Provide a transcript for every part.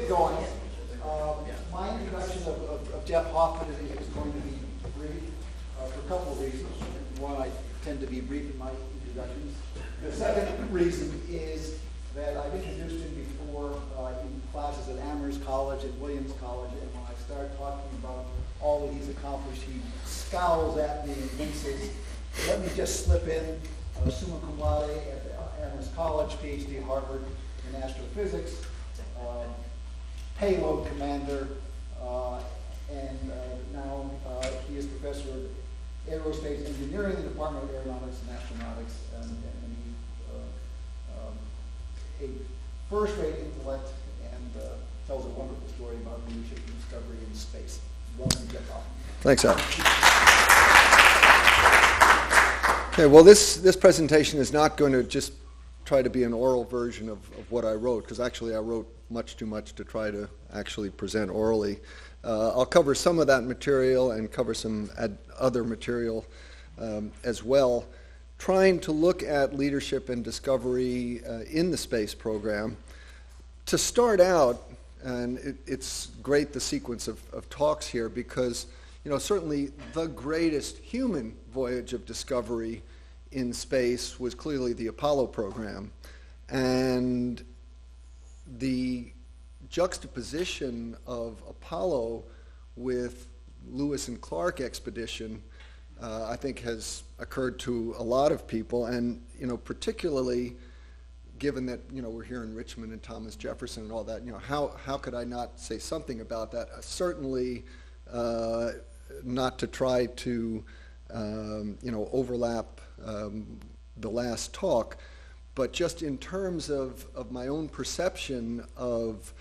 get going. My introduction of Jeff Hoffman is going to be brief for a couple of reasons. One, I tend to be brief in my introductions. The second reason is that I've introduced him before in classes at Amherst College and Williams College, and when I start talking about all that he's accomplished, he scowls at me and winces. Let me just slip in summa cum laude at Amherst College, PhD at Harvard in astrophysics, payload commander, and now he is professor of aerospace engineering in the Department of Aeronautics and Astronautics, and a first-rate intellect, and tells a wonderful story about leadership and discovery in space. Welcome, Jeff Hoffman. Thanks, Al. Okay, well, this presentation is not going to just try to be an oral version of what I wrote, because actually I wrote much too much to try to actually present orally. I'll cover some of that material and cover some other material as well, trying to look at leadership and discovery in the space program. To start out, and it's great the sequence of talks here, because certainly the greatest human voyage of discovery in space was clearly the Apollo program. And the juxtaposition of Apollo with Lewis and Clark expedition, I think, has occurred to a lot of people, and particularly given that we're here in Richmond and Thomas Jefferson and all that, how could I not say something about that? Certainly not to try to overlap the last talk, but just in terms of my own perception of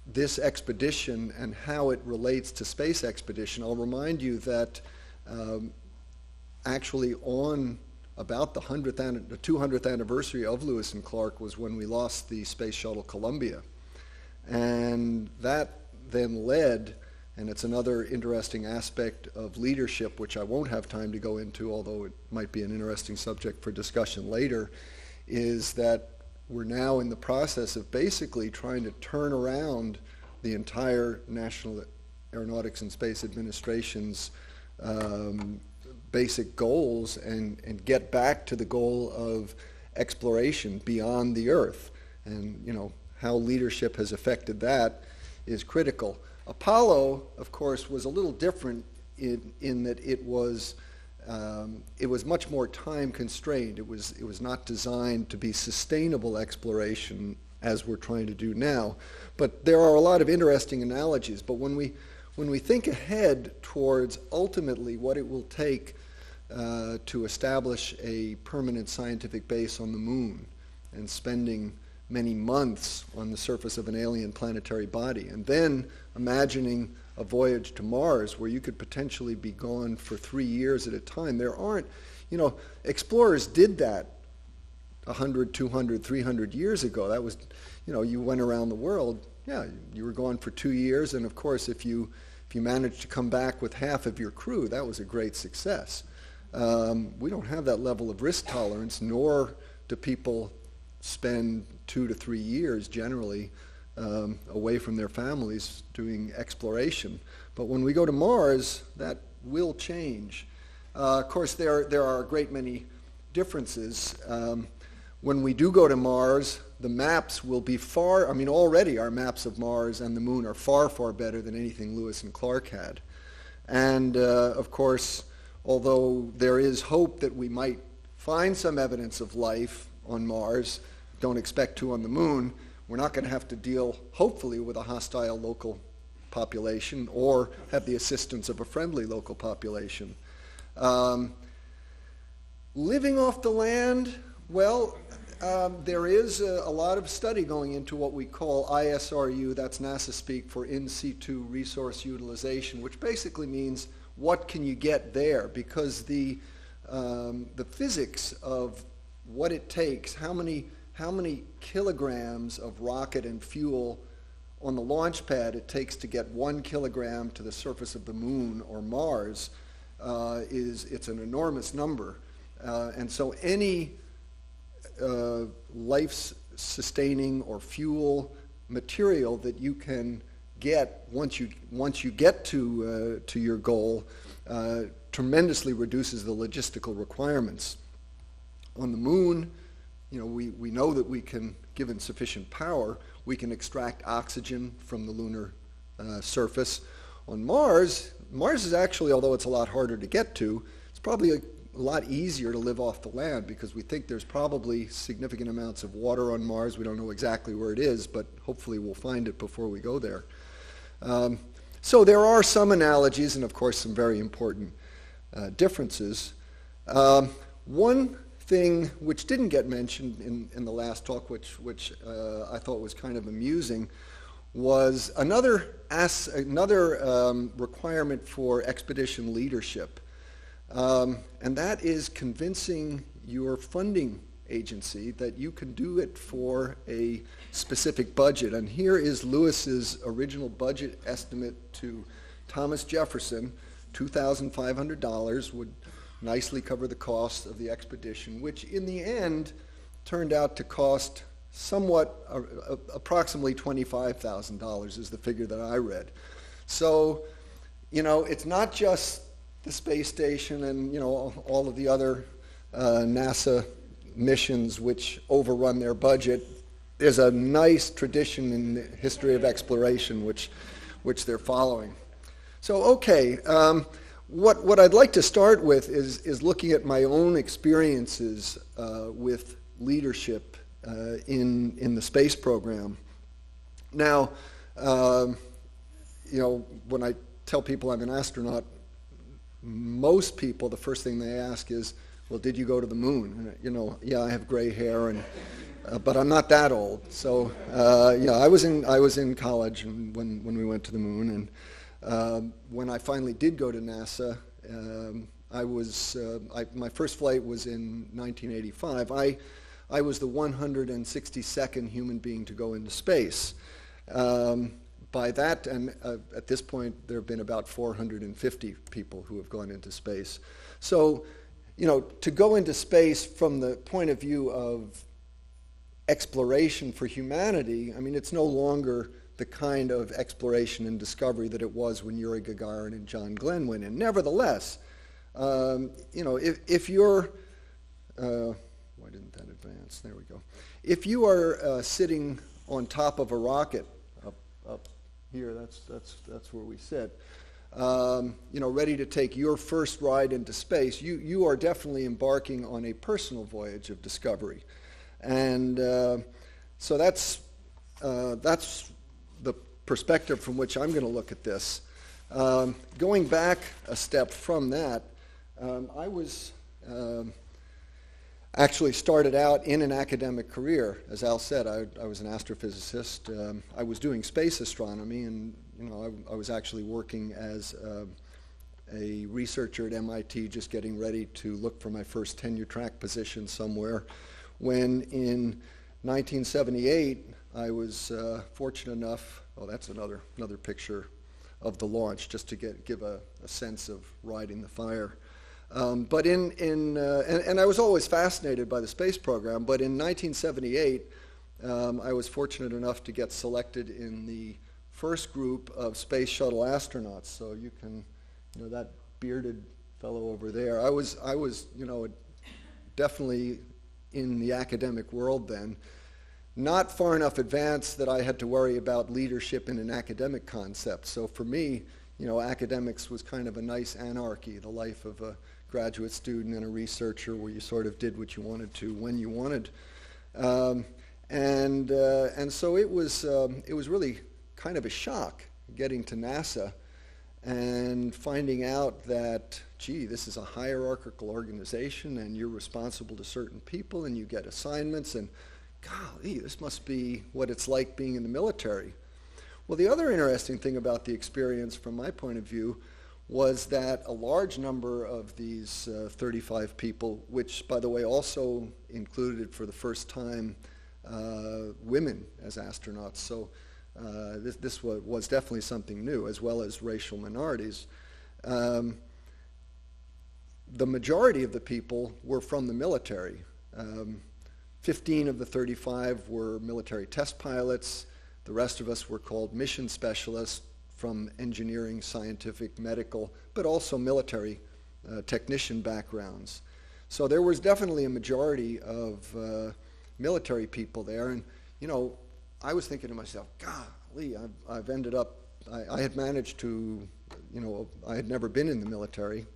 this expedition and how it relates to space expedition, I'll remind you that actually on about the 200th anniversary of Lewis and Clark was when we lost the space shuttle Columbia. And that then led, and it's another interesting aspect of leadership, which I won't have time to go into, although it might be an interesting subject for discussion later, is that we're now in the process of basically trying to turn around the entire National Aeronautics and Space Administration's basic goals and get back to the goal of exploration beyond the Earth. And how leadership has affected that is critical. Apollo, of course, was a little different in that it was much more time constrained. It was not designed to be sustainable exploration as we're trying to do now. But there are a lot of interesting analogies. But when we think ahead towards ultimately what it will take to establish a permanent scientific base on the moon and spending many months on the surface of an alien planetary body, and then imagining a voyage to Mars where you could potentially be gone for 3 years at a time. There aren't, explorers did that 100, 200, 300 years ago. That was, you went around the world, you were gone for 2 years, and of course if you managed to come back with half of your crew, that was a great success. We don't have that level of risk tolerance, nor do people spend 2 to 3 years generally away from their families doing exploration. But when we go to Mars, that will change. Of course, there are a great many differences. When we do go to Mars, the maps will be already our maps of Mars and the moon are far, far better than anything Lewis and Clark had. And of course, although there is hope that we might find some evidence of life on Mars, don't expect to on the moon, we're not going to have to deal, hopefully, with a hostile local population or have the assistance of a friendly local population. Living off the land, well, there is a lot of study going into what we call ISRU, that's NASA speak for in situ resource utilization, which basically means what can you get there, because the physics of what it takes, how many kilograms of rocket and fuel on the launch pad it takes to get 1 kilogram to the surface of the moon or Mars, it's an enormous number. And so any life-sustaining or fuel material that you can get once you get to your goal tremendously reduces the logistical requirements. On the moon, we know that we can, given sufficient power, we can extract oxygen from the lunar surface. On Mars is actually, although it's a lot harder to get to, it's probably a lot easier to live off the land because we think there's probably significant amounts of water on Mars. We don't know exactly where it is, but hopefully we'll find it before we go there. So there are some analogies and, of course, some very important differences. One thing which didn't get mentioned in the last talk, which I thought was kind of amusing, was another requirement for expedition leadership. And that is convincing your funding agency that you can do it for a specific budget. And here is Lewis's original budget estimate to Thomas Jefferson. $2,500 would nicely cover the cost of the expedition, which in the end turned out to cost somewhat, approximately $25,000 is the figure that I read. So, it's not just the space station and, all of the other NASA missions which overrun their budget. There's a nice tradition in the history of exploration which they're following. So, okay, what I'd like to start with is looking at my own experiences with leadership in the space program. Now, when I tell people I'm an astronaut, most people, the first thing they ask is, well, did you go to the moon? Yeah, I have gray hair, but I'm not that old. So, I was in college when we went to the moon, and when I finally did go to NASA, my first flight was in 1985. I was the 162nd human being to go into space. By that, and at this point, there have been about 450 people who have gone into space. So, to go into space from the point of view of exploration for humanity, I mean, it's no longer the kind of exploration and discovery that it was when Yuri Gagarin and John Glenn went in. Nevertheless, if you're, why didn't that advance? There we go. If you are sitting on top of a rocket up here, that's where we sit, ready to take your first ride into space, you are definitely embarking on a personal voyage of discovery. And so that's the perspective from which I'm going to look at this. Going back a step from that, I was actually started out in an academic career. As Al said, I was an astrophysicist. I was doing space astronomy, and I was actually working as a researcher at MIT, just getting ready to look for my first tenure track position somewhere, when in 1978 I was fortunate enough. Oh, that's another picture of the launch, just to give a sense of riding the fire. But and I was always fascinated by the space program, but in 1978, I was fortunate enough to get selected in the first group of space shuttle astronauts. So you can, that bearded fellow over there, I was definitely in the academic world then, not far enough advanced that I had to worry about leadership in an academic concept. So for me, academics was kind of a nice anarchy, the life of a graduate student and a researcher, where you sort of did what you wanted to when you wanted, and so it was really kind of a shock getting to NASA and finding out that, gee, this is a hierarchical organization, and you're responsible to certain people, and you get assignments, and golly, this must be what it's like being in the military. Well, the other interesting thing about the experience, from my point of view, was that a large number of these 35 people, which, by the way, also included for the first time women as astronauts, so this was definitely something new, as well as racial minorities. The majority of the people were from the military. 15 of the 35 were military test pilots. The rest of us were called mission specialists from engineering, scientific, medical, but also military technician backgrounds. So there was definitely a majority of military people there. And, you know, I was thinking to myself, golly, I've ended up, I had managed to, you know, I had never been in the military.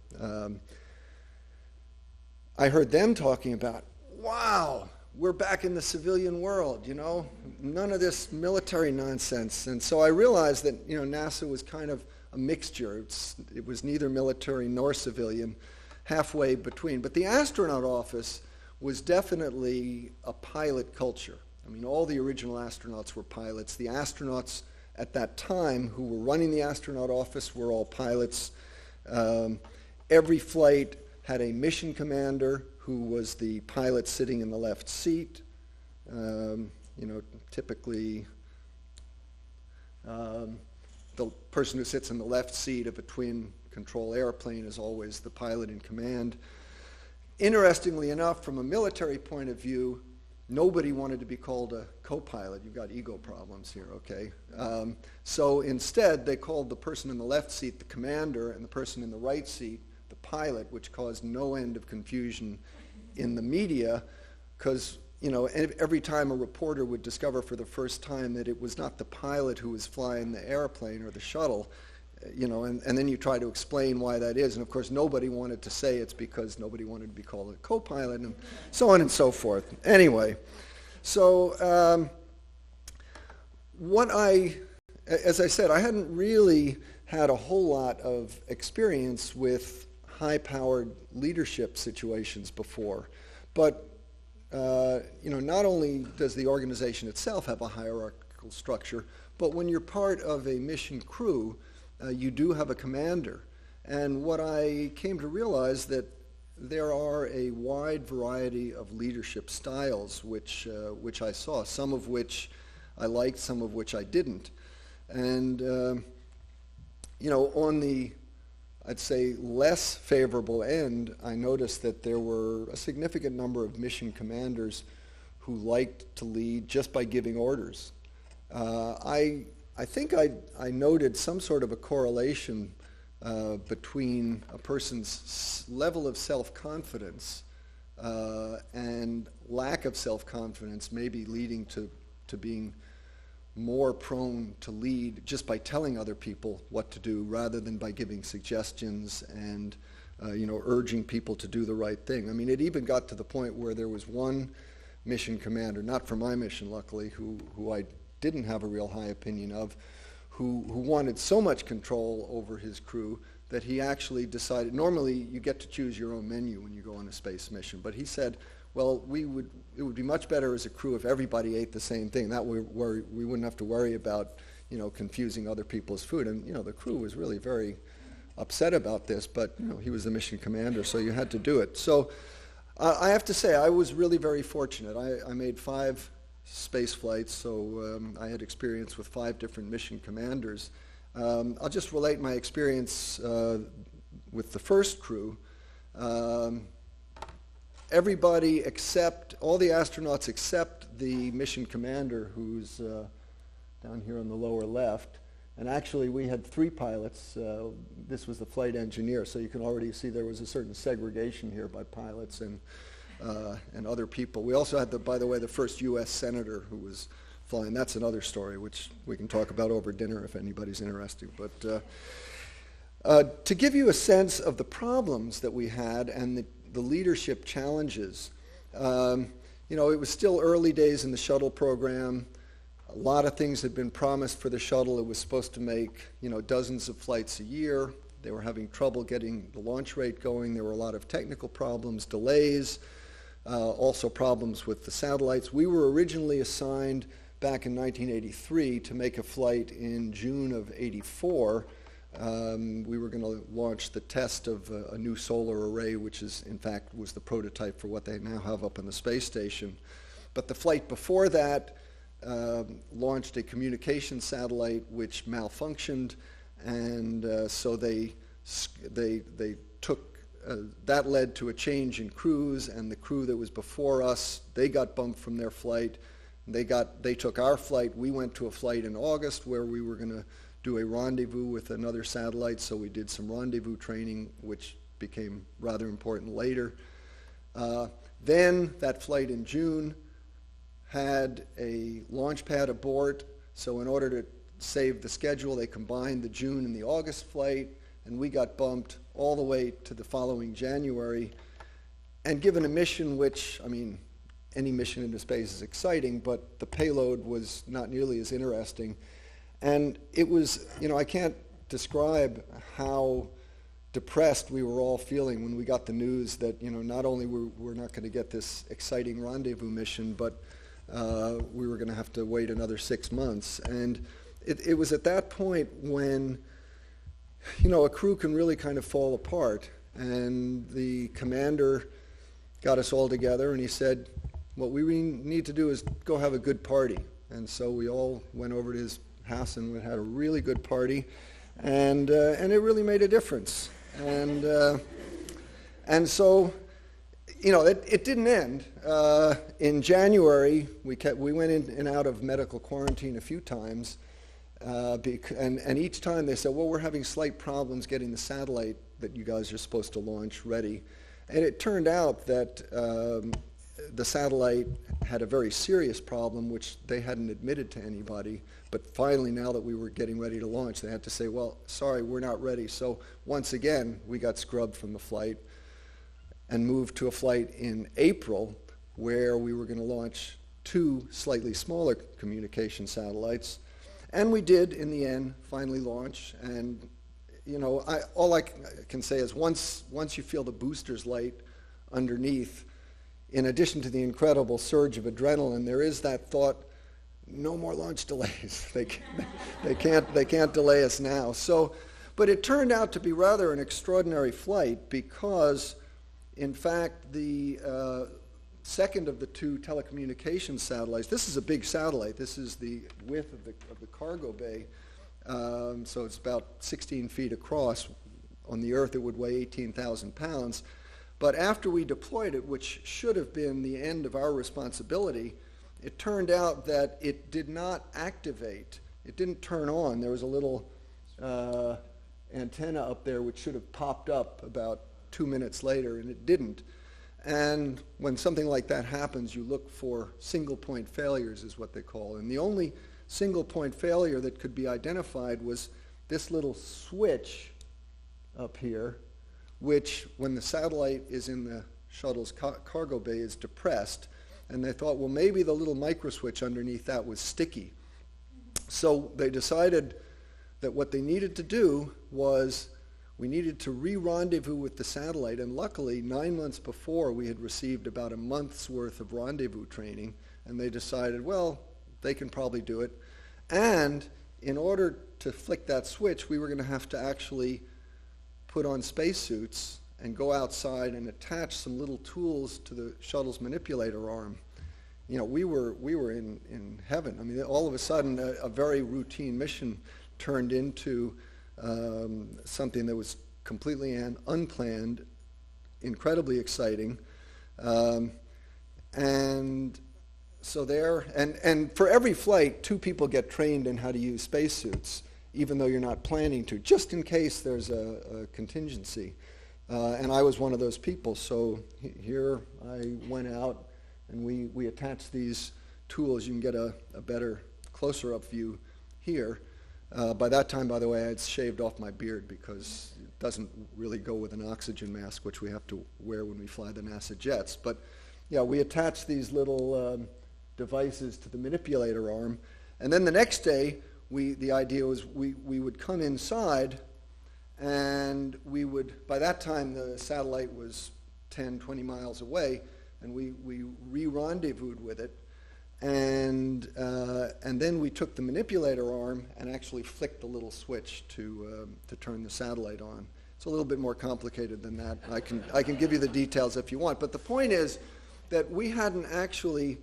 I heard them talking about, wow, we're back in the civilian world, you know, none of this military nonsense. And so I realized that, you know, NASA was kind of a mixture. It was neither military nor civilian, halfway between. But the astronaut office was definitely a pilot culture. I mean, all the original astronauts were pilots. The astronauts at that time who were running the astronaut office were all pilots. Every flight had a mission commander who was the pilot sitting in the left seat. You know, typically the person who sits in the left seat of a twin control airplane is always the pilot in command. Interestingly enough, from a military point of view, nobody wanted to be called a co-pilot. You've got ego problems here, okay? So instead, they called the person in the left seat the commander and the person in the right seat the pilot, which caused no end of confusion in the media because, you know, every time a reporter would discover for the first time that it was not the pilot who was flying the airplane or the shuttle, you know, and then you try to explain why that is. And of course, nobody wanted to say it's because nobody wanted to be called a co-pilot and so on and so forth. Anyway, so as I said, I hadn't really had a whole lot of experience with high-powered leadership situations before. But, you know, not only does the organization itself have a hierarchical structure, but when you're part of a mission crew, you do have a commander. And what I came to realize that there are a wide variety of leadership styles which I saw, some of which I liked, some of which I didn't. And, you know, on the, I'd say, less favorable end, I noticed that there were a significant number of mission commanders who liked to lead just by giving orders. I think I noted some sort of a correlation between a person's level of self-confidence and lack of self-confidence, maybe leading to being more prone to lead just by telling other people what to do rather than by giving suggestions and you know, urging people to do the right thing. I mean, it even got to the point where there was one mission commander, not for my mission luckily, who I didn't have a real high opinion of, who wanted so much control over his crew that he actually decided, normally you get to choose your own menu when you go on a space mission, but he said, well, it would be much better as a crew if everybody ate the same thing. That way we wouldn't have to worry about, you know, confusing other people's food. And, you know, the crew was really very upset about this, but, you know, he was the mission commander, so you had to do it. So I have to say, I was really very fortunate. I made 5 space flights, so I had experience with 5 different mission commanders. I'll just relate my experience with the first crew. Everybody except, all the astronauts except the mission commander, who's down here on the lower left, and actually we had 3 pilots. This was the flight engineer, so you can already see there was a certain segregation here by pilots and other people. We also had, by the way, the first U.S. senator who was flying. That's another story, which we can talk about over dinner if anybody's interested. But to give you a sense of the problems that we had and the leadership challenges, you know, it was still early days in the shuttle program. A lot of things had been promised for the shuttle. It was supposed to make, you know, dozens of flights a year. They were having trouble getting the launch rate going. There were a lot of technical problems, delays, also problems with the satellites. We were originally assigned back in 1983 to make a flight in June of '84. We were going to launch the test of a new solar array, which is, in fact, was the prototype for what they now have up on the space station. But the flight before that launched a communication satellite which malfunctioned, and so they took, that led to a change in crews, and the crew that was before us, they got bumped from their flight. They took our flight. We went to a flight in August where we were going to do a rendezvous with another satellite, so we did some rendezvous training, which became rather important later. Then that flight in June had a launch pad abort, so in order to save the schedule, they combined the June and the August flight, and we got bumped all the way to the following January. And given a mission which, I mean, any mission into space is exciting, but the payload was not nearly as interesting. And it was, I can't describe how depressed we were all feeling when we got the news that, not only we're not going to get this exciting rendezvous mission, but we were going to have to wait another 6 months. And it was at that point when, a crew can really kind of fall apart. And the commander got us all together and he said, what we need to do is go have a good party. And so we all went over to his house and we had a really good party, and it really made a difference. And so, it didn't end. In January, we went in and out of medical quarantine a few times, and each time they said, well, we're having slight problems getting the satellite that you guys are supposed to launch ready. And it turned out that the satellite had a very serious problem, which they hadn't admitted to anybody. But finally, now that we were getting ready to launch, they had to say, well, sorry, we're not ready. So once again, we got scrubbed from the flight and moved to a flight in April where we were going to launch 2 slightly smaller communication satellites. And we did, in the end, finally launch. And, all I can say is once you feel the booster's light underneath, in addition to the incredible surge of adrenaline, there is that thought, no more launch delays. They can't delay us now. So, but it turned out to be rather an extraordinary flight because, in fact, the second of the 2 telecommunications satellites, this is a big satellite. This is the width of the cargo bay. So it's about 16 feet across. On the Earth, it would weigh 18,000 pounds. But after we deployed it, which should have been the end of our responsibility, it turned out that it did not activate. It didn't turn on. There was a little antenna up there which should have popped up about 2 minutes later, and it didn't. And when something like that happens, you look for single-point failures, is what they call. And the only single-point failure that could be identified was this little switch up here, which, when the satellite is in the shuttle's cargo bay, is depressed. And they thought, well, maybe the little micro switch underneath that was sticky. So they decided that what they needed to do was we needed to re-rendezvous with the satellite. And luckily, 9 months before, we had received about a month's worth of rendezvous training. And they decided, well, they can probably do it. And in order to flick that switch, we were going to have to actually put on spacesuits and go outside and attach some little tools to the shuttle's manipulator arm. We were in heaven. I mean, all of a sudden, a very routine mission turned into something that was completely unplanned, incredibly exciting, and so there. And for every flight, 2 people get trained in how to use spacesuits, even though you're not planning to, just in case there's a contingency. And I was one of those people. So here I went out and we attached these tools. You can get a better, closer up view here. By that time, by the way, I had shaved off my beard because it doesn't really go with an oxygen mask, which we have to wear when we fly the NASA jets. But yeah, we attached these little devices to the manipulator arm. And then the next day, the idea was we would come inside, and we would, by that time the satellite was 10, 20 miles away, and we re-rendezvoused with it, and then we took the manipulator arm and actually flicked the little switch to turn the satellite on. It's a little bit more complicated than that. I can give you the details if you want, but the point is that we hadn't actually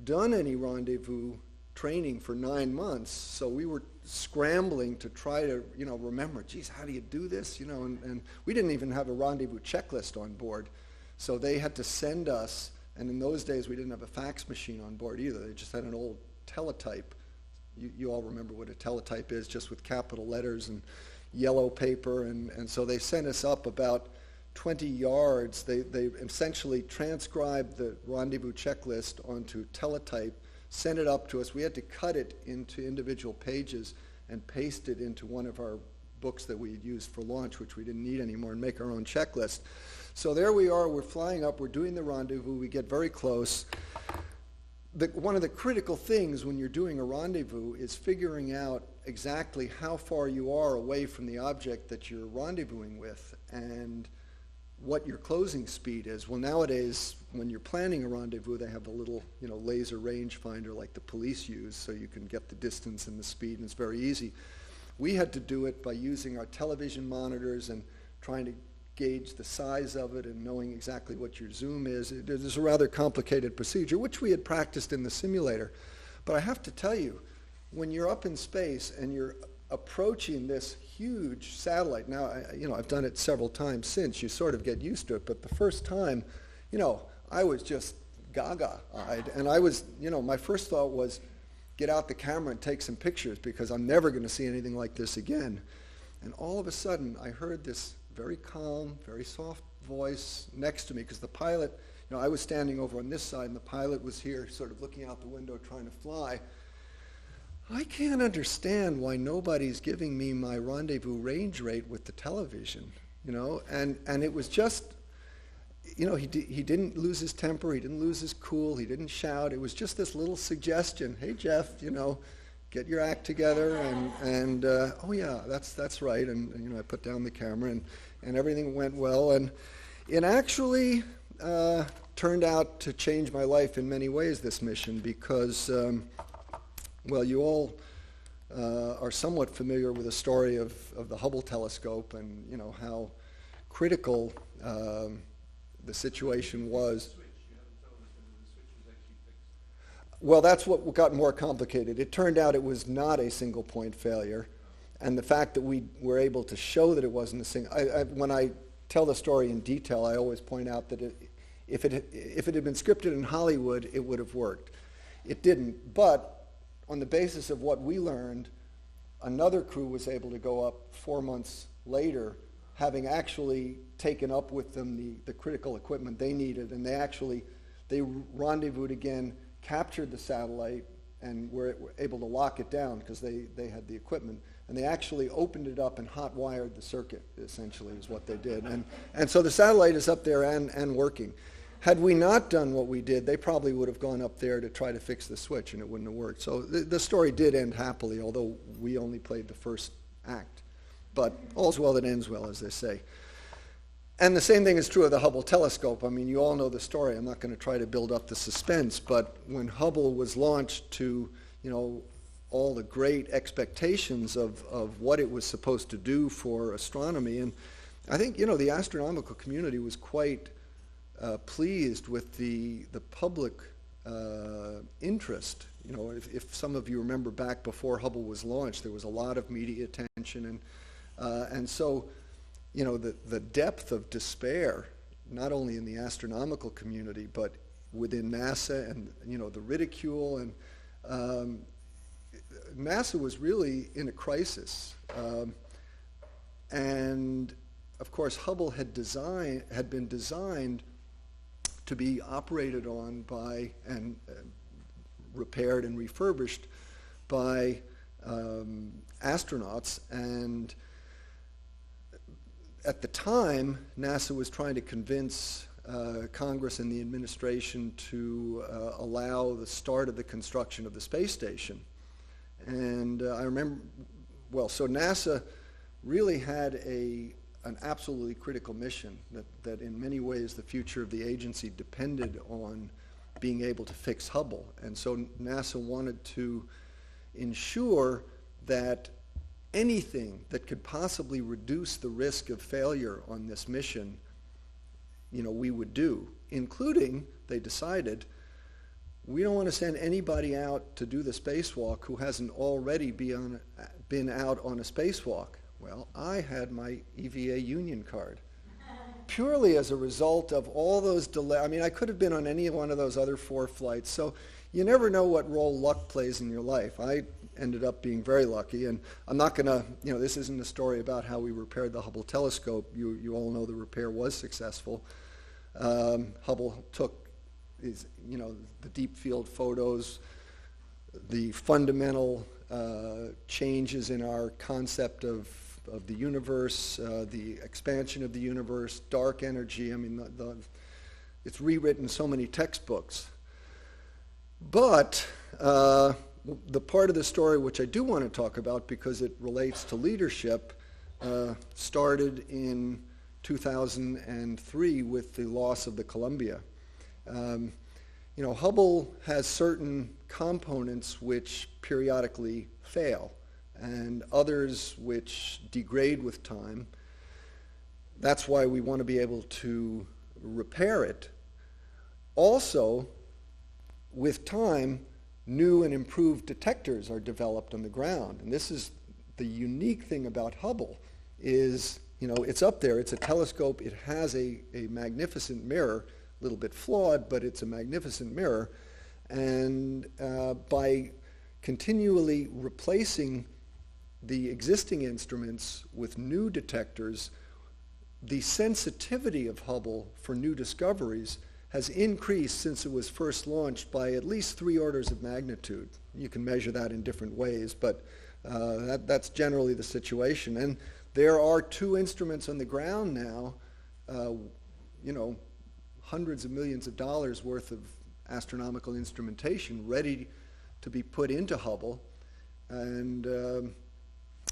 done any rendezvous training for 9 months, so we were scrambling to try to, remember, geez, how do you do this? And we didn't even have a rendezvous checklist on board, so they had to send us And in those days, we didn't have a fax machine on board either. They just had an old teletype. You all remember what a teletype is, just with capital letters and yellow paper. And so they sent us up about 20 yards. They essentially transcribed the rendezvous checklist onto teletype, sent it up to us. We had to cut it into individual pages and paste it into one of our books that we had used for launch, which we didn't need anymore, and make our own checklist. So there we are, we're flying up, we're doing the rendezvous, we get very close. One of the critical things when you're doing a rendezvous is figuring out exactly how far you are away from the object that you're rendezvousing with and what your closing speed is. Well, nowadays, when you're planning a rendezvous, they have a little, laser rangefinder like the police use, so you can get the distance and the speed, and it's very easy. We had to do it by using our television monitors and trying to gauge the size of it and knowing exactly what your zoom is. It is a rather complicated procedure, which we had practiced in the simulator. But I have to tell you, when you're up in space and you're approaching this huge satellite, now, I've done it several times since, you sort of get used to it, but the first time, I was just gaga-eyed, and I was, my first thought was, get out the camera and take some pictures because I'm never going to see anything like this again. And all of a sudden, I heard this very calm, very soft voice next to me, because the pilot, I was standing over on this side and the pilot was here sort of looking out the window trying to fly. I can't understand why nobody's giving me my rendezvous range rate with the television, and it was just, he didn't lose his temper, he didn't lose his cool, he didn't shout. It was just this little suggestion, hey Jeff, get your act together, and oh yeah, that's right, and I put down the camera, and everything went well, and it actually turned out to change my life in many ways, this mission, because you all are somewhat familiar with the story of the Hubble telescope and how critical the situation was. Well, that's what got more complicated. It turned out it was not a single point failure, and the fact that we were able to show that it wasn't a single. When I tell the story in detail, I always point out that if it had been scripted in Hollywood, it would have worked. It didn't, but on the basis of what we learned, another crew was able to go up 4 months later, having actually taken up with them the critical equipment they needed, and they rendezvoused again, captured the satellite, and were able to lock it down because they had the equipment, and they actually opened it up and hot wired the circuit, essentially, is what they did. And so the satellite is up there and working. Had we not done what we did, they probably would have gone up there to try to fix the switch, and it wouldn't have worked. So the story did end happily, although we only played the first act. But all's well that ends well, as they say. And the same thing is true of the Hubble telescope. I mean, you all know the story. I'm not going to try to build up the suspense, but when Hubble was launched to, all the great expectations of what it was supposed to do for astronomy, and I think, the astronomical community was quite pleased with the public interest. If some of you remember back before Hubble was launched, there was a lot of media attention, and so, the depth of despair, not only in the astronomical community, but within NASA, and the ridicule, and NASA was really in a crisis, and of course Hubble had been designed to be operated on by and repaired and refurbished by astronauts, and at the time, NASA was trying to convince Congress and the administration to allow the start of the construction of the space station. And I remember, so NASA really had an absolutely critical mission that in many ways the future of the agency depended on being able to fix Hubble. And so NASA wanted to ensure that anything that could possibly reduce the risk of failure on this mission, we would do, including, they decided, we don't want to send anybody out to do the spacewalk who hasn't already been out on a spacewalk. Well, I had my EVA union card. purely as a result of all those delays. I mean, I could have been on any one of those other 4 flights, so you never know what role luck plays in your life. I ended up being very lucky, and I'm not going to, this isn't a story about how we repaired the Hubble telescope. You all know the repair was successful. Hubble took the deep field photos, the fundamental changes in our concept of the universe, the expansion of the universe, dark energy. I mean, it's rewritten so many textbooks. But the part of the story which I do want to talk about, because it relates to leadership, started in 2003 with the loss of the Columbia. Hubble has certain components which periodically fail, and others which degrade with time. That's why we want to be able to repair it. Also, with time, new and improved detectors are developed on the ground. And this is the unique thing about Hubble is, it's up there, it's a telescope, it has a magnificent mirror, a little bit flawed, but it's a magnificent mirror. And by continually replacing the existing instruments with new detectors, the sensitivity of Hubble for new discoveries has increased since it was first launched by at least 3 orders of magnitude. You can measure that in different ways, but that's generally the situation. And there are 2 instruments on the ground now, hundreds of millions of dollars worth of astronomical instrumentation ready to be put into Hubble. And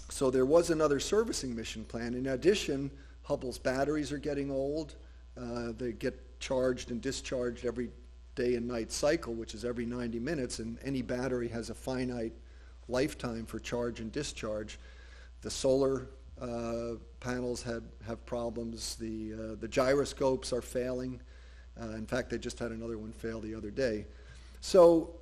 so there was another servicing mission plan. In addition, Hubble's batteries are getting old. They get charged and discharged every day and night cycle, which is every 90 minutes, and any battery has a finite lifetime for charge and discharge. The solar panels have problems. The gyroscopes are failing. In fact, they just had another one fail the other day. So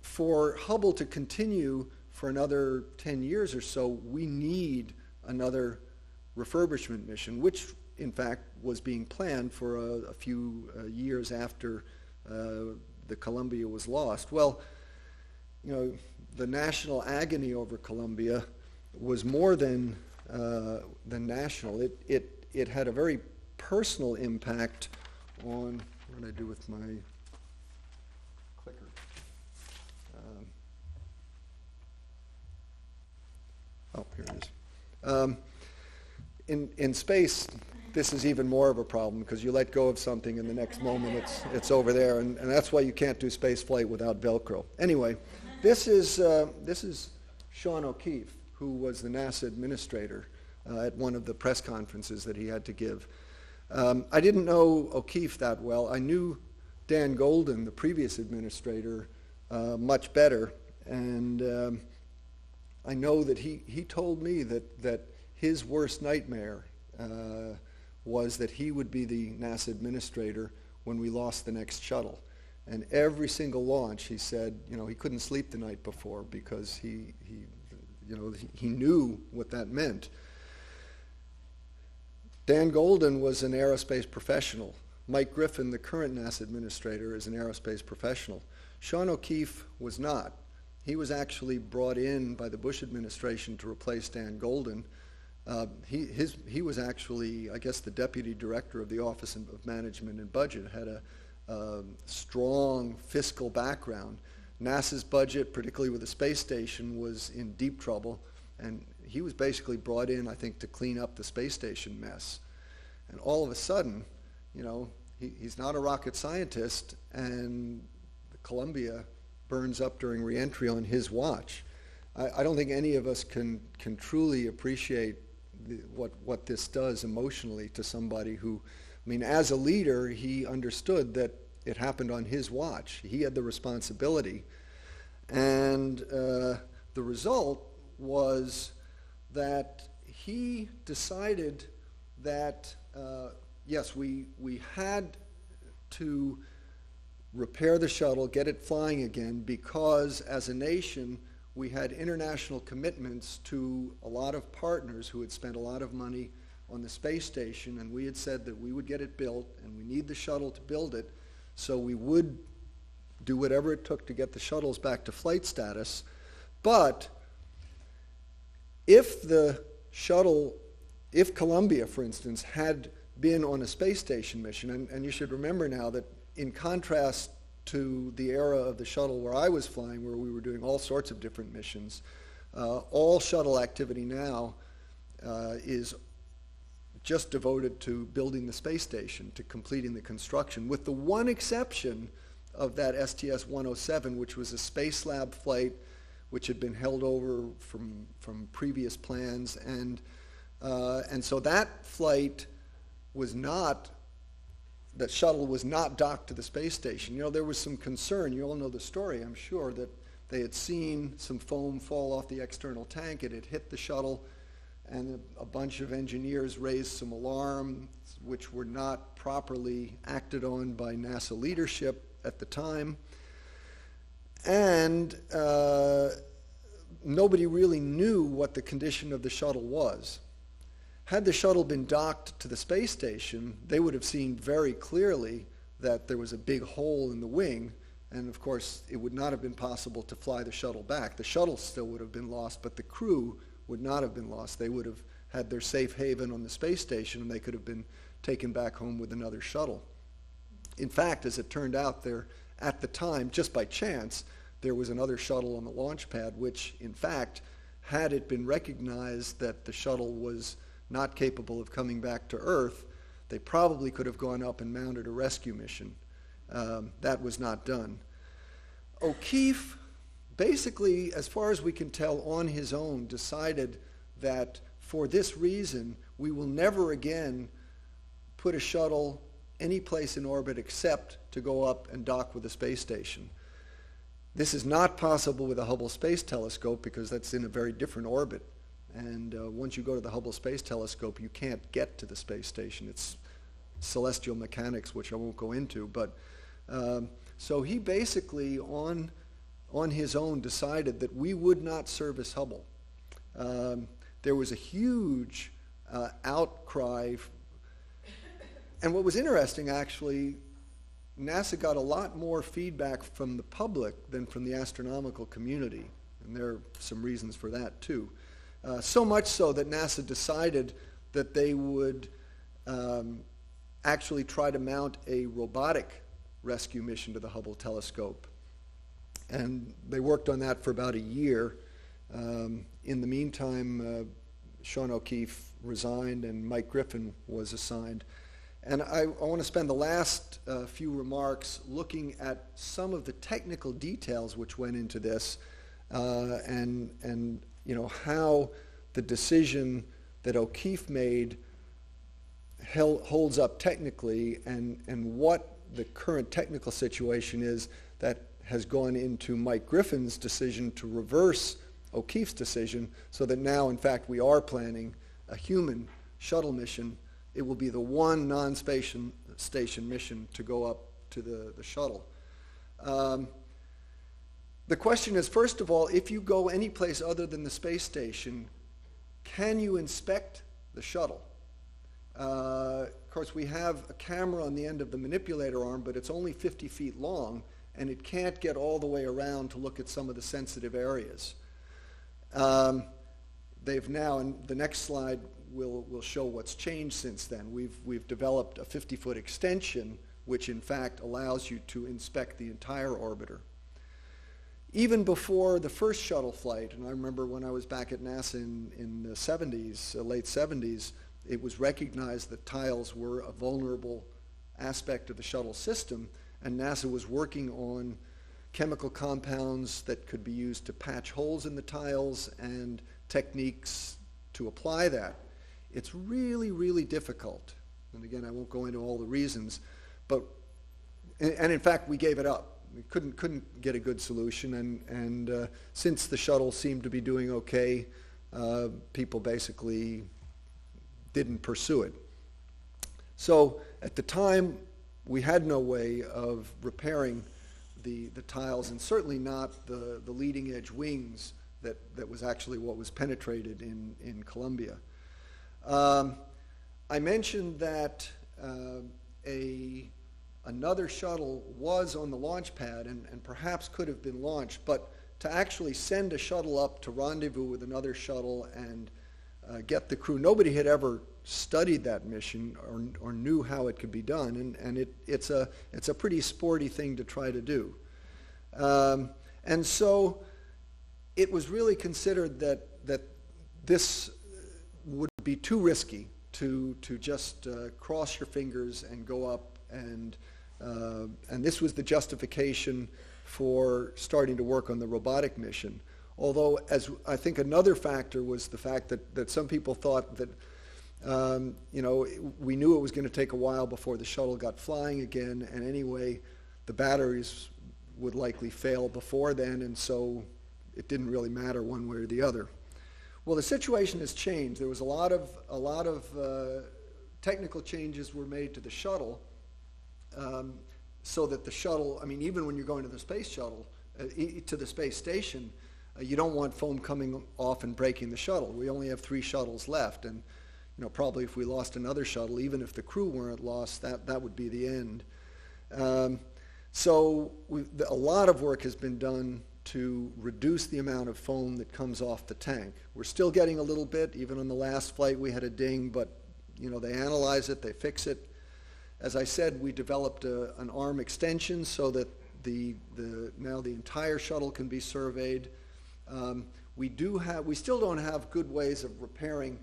for Hubble to continue for another 10 years or so, we need another refurbishment mission, which in fact was being planned for a few years after the Columbia was lost. Well, the national agony over Columbia was more than national. It had a very personal impact on, what did I do with my clicker? Here it is. In space, this is even more of a problem because you let go of something and the next moment it's over there, and that's why you can't do space flight without Velcro. Anyway, this is Sean O'Keefe, who was the NASA administrator at one of the press conferences that he had to give. I didn't know O'Keefe that well. I knew Dan Golden, the previous administrator, much better, and I know that he told me that his worst nightmare was that he would be the NASA administrator when we lost the next shuttle. And every single launch, he said, he couldn't sleep the night before because he knew what that meant. Dan Golden was an aerospace professional. Mike Griffin, the current NASA administrator, is an aerospace professional. Sean O'Keefe was not. He was actually brought in by the Bush administration to replace Dan Golden. He was actually, I guess, the deputy director of the Office of Management and Budget, had a strong fiscal background. NASA's budget, particularly with the space station, was in deep trouble, and he was basically brought in, I think, to clean up the space station mess. And all of a sudden, he's not a rocket scientist, and Columbia burns up during reentry on his watch. I don't think any of us can truly appreciate what this does emotionally to somebody who, as a leader, he understood that it happened on his watch. He had the responsibility. And the result was that he decided that, yes, we had to repair the shuttle, get it flying again, because as a nation, we had international commitments to a lot of partners who had spent a lot of money on the space station, and we had said that we would get it built, and we need the shuttle to build it, so we would do whatever it took to get the shuttles back to flight status. But if the shuttle, if Columbia, for instance, had been on a space station mission, and you should remember now that in contrast to the era of the shuttle where I was flying, where we were doing all sorts of different missions, all shuttle activity now is just devoted to building the space station, to completing the construction, with the one exception of that STS-107, which was a space lab flight which had been held over from previous plans, and so that flight was not, that shuttle was not docked to the space station. You know, there was some concern, you all know the story, I'm sure, that they had seen some foam fall off the external tank, it had hit the shuttle, and a bunch of engineers raised some alarms which were not properly acted on by NASA leadership at the time. And nobody really knew what the condition of the shuttle was. Had the shuttle been docked to the space station, they would have seen very clearly that there was a big hole in the wing, and of course it would not have been possible to fly the shuttle back. The shuttle still would have been lost, but the crew would not have been lost. They would have had their safe haven on the space station, and they could have been taken back home with another shuttle. In fact, as it turned out, there, at the time, just by chance, there was another shuttle on the launch pad, which, in fact, had it been recognized that the shuttle was not capable of coming back to Earth, they probably could have gone up and mounted a rescue mission. That was not done. O'Keefe, basically, as far as we can tell, on his own, decided that for this reason, we will never again put a shuttle any place in orbit except to go up and dock with a space station. This is not possible with a Hubble Space Telescope because that's in a very different orbit. And once you go to the Hubble Space Telescope, you can't get to the space station. It's celestial mechanics, which I won't go into. But so he basically, on his own, decided that we would not service Hubble. There was a huge outcry. And what was interesting, actually, NASA got a lot more feedback from the public than from the astronomical community. And there are some reasons for that, too. So much so that NASA decided that they would actually try to mount a robotic rescue mission to the Hubble telescope. And they worked on that for about a year. In the meantime, Sean O'Keefe resigned and Mike Griffin was assigned. And I want to spend the last few remarks looking at some of the technical details which went into this, and you know, how the decision that O'Keefe made holds up technically, and what the current technical situation is that has gone into Mike Griffin's decision to reverse O'Keefe's decision, so that now, in fact, we are planning a human shuttle mission. It will be the one non-space station mission to go up to the shuttle. The question is, first of all, if you go any place other than the space station, can you inspect the shuttle? Of course, we have a camera on the end of the manipulator arm, but it's only 50 feet long, and it can't get all the way around to look at some of the sensitive areas. They've now, and the next slide will show what's changed since then. We've developed a 50-foot extension, which in fact allows you to inspect the entire orbiter. Even before the first shuttle flight, and I remember when I was back at NASA in the 70s, late 70s, it was recognized that tiles were a vulnerable aspect of the shuttle system, and NASA was working on chemical compounds that could be used to patch holes in the tiles and techniques to apply that. It's really, really difficult. And again, I won't go into all the reasons, but, and in fact, we gave it up. We couldn't get a good solution, and since the shuttle seemed to be doing okay, people basically didn't pursue it. So at the time, we had no way of repairing the tiles, and certainly not the leading edge wings that was actually what was penetrated in Columbia. I mentioned that another shuttle was on the launch pad and perhaps could have been launched, but to actually send a shuttle up to rendezvous with another shuttle and get the crew, nobody had ever studied that mission or knew how it could be done, and it's a pretty sporty thing to try to do. And so it was really considered that this would be too risky to just cross your fingers and go up, and this was the justification for starting to work on the robotic mission. Although, as I think another factor was the fact that some people thought that we knew it was going to take a while before the shuttle got flying again, and anyway, the batteries would likely fail before then, and so it didn't really matter one way or the other. Well, the situation has changed. There was a lot of technical changes were made to the shuttle, so that the shuttle, I mean, even when you're going to the space shuttle, to the space station, you don't want foam coming off and breaking the shuttle. We only have 3 shuttles left, and probably if we lost another shuttle, even if the crew weren't lost, that would be the end. So a lot of work has been done to reduce the amount of foam that comes off the tank. We're still getting a little bit. Even on the last flight we had a ding, but they analyze it, they fix it. As I said, we developed an arm extension so that now the entire shuttle can be surveyed. We still don't have good ways of repairing.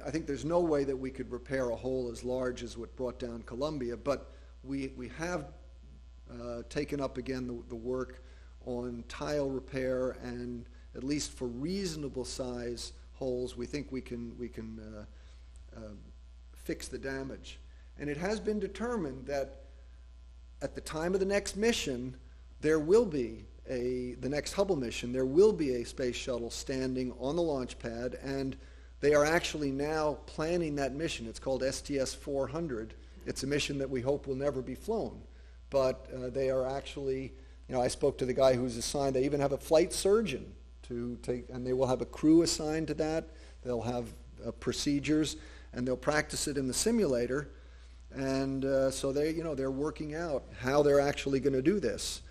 I think there's no way that we could repair a hole as large as what brought down Columbia, but we have taken up again the work on tile repair, and at least for reasonable size holes, we think we can fix the damage. And it has been determined that at the time of the next mission, there will be the next Hubble mission, there will be a space shuttle standing on the launch pad, and they are actually now planning that mission. It's called STS-400. It's a mission that we hope will never be flown, but they are actually, I spoke to the guy who's assigned, they even have a flight surgeon to take, and they will have a crew assigned to that. They'll have procedures, and they'll practice it in the simulator. And so they're working out how they're actually going to do this.